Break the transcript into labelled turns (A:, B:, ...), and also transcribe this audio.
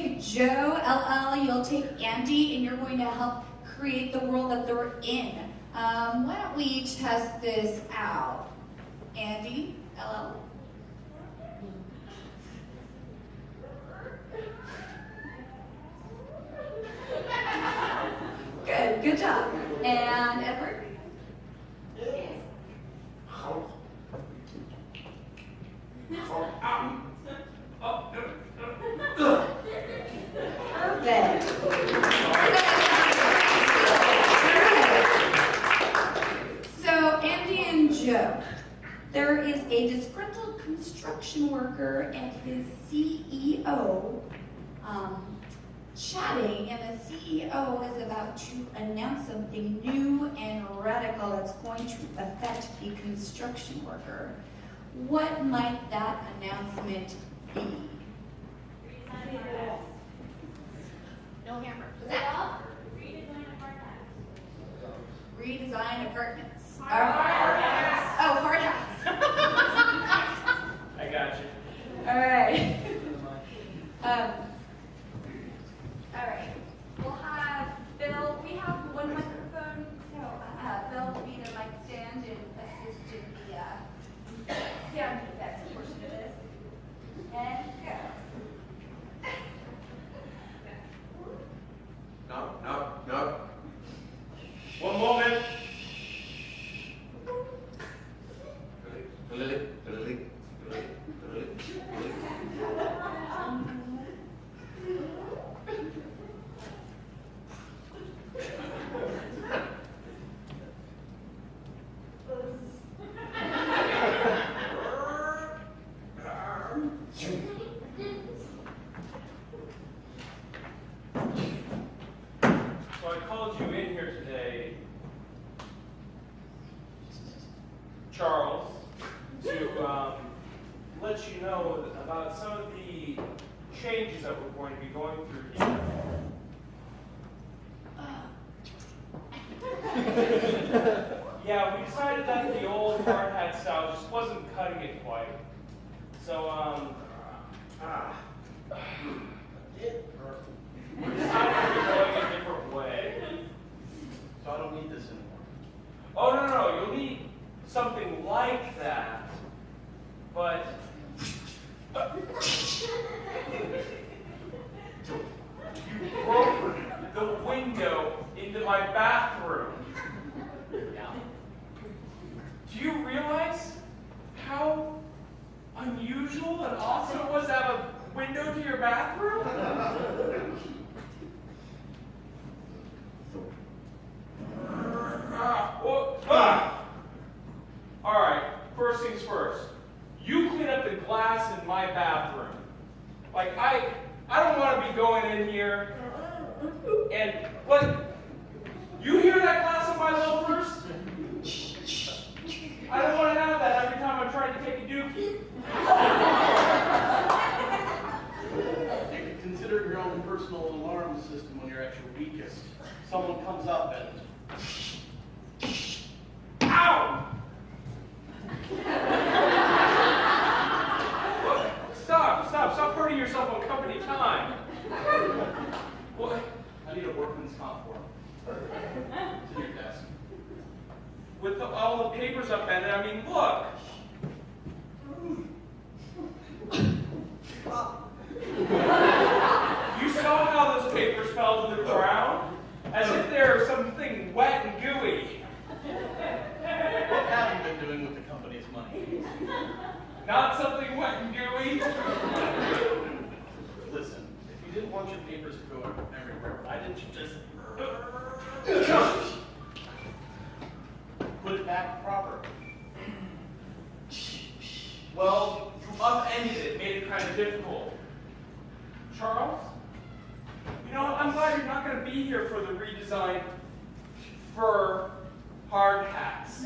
A: take Joe, LL, you'll take Andy, and you're going to help create the world that they're in. Why don't we each test this out? Andy, LL. Good job. And Edward? Perfect. So, Andy and Joe, there is a disgruntled construction worker and his CEO chatting, and the CEO is about to announce something new and radical that's going to affect the construction worker. What might that announcement be?
B: No hammer.
A: Redesign apartments.
B: Hard hats.
A: Oh, hard hats.
C: I got you.
A: All right. All right. We'll have Bill. We have one microphone, so Bill will be the mic stand and assist in the sound effects portion of this. And go.
C: No. One moment. So I called you in here today, Charles, to let you know about some of the changes that we're going to be going through here. Yeah, we decided that the old hard hat style just wasn't cutting it quite. So, we decided to be going a different way.
D: So I don't need this anymore.
C: Oh, no, you'll need something like that, but you broke the window into my bathroom.
D: Yeah.
C: Do you realize how unusual and awesome it was to have a window to your bathroom? All right, first things first. You clean up the glass in my bathroom. Like, I don't want to be going in here and, what? You hear that glass on my loafers? I don't want to have that every time I'm trying to take a dookie.
D: Consider your own personal alarm system when you're at your weakest. Someone comes up and...
C: Ow! Stop hurting yourself on company time. What?
D: I need a workman's comp form. It's in your desk.
C: With all the papers upended, I mean, look. You saw how those papers fell to the ground? As if they're something wet and gooey.
D: What have you been doing with the company's money?
C: Not something wet and gooey.
D: Listen, if you didn't want your papers to go everywhere, why didn't you just... put it back proper?
C: Well, you upended it, made it kind of difficult. Charles? You know, I'm glad you're not going to be here for the redesign for hard hats.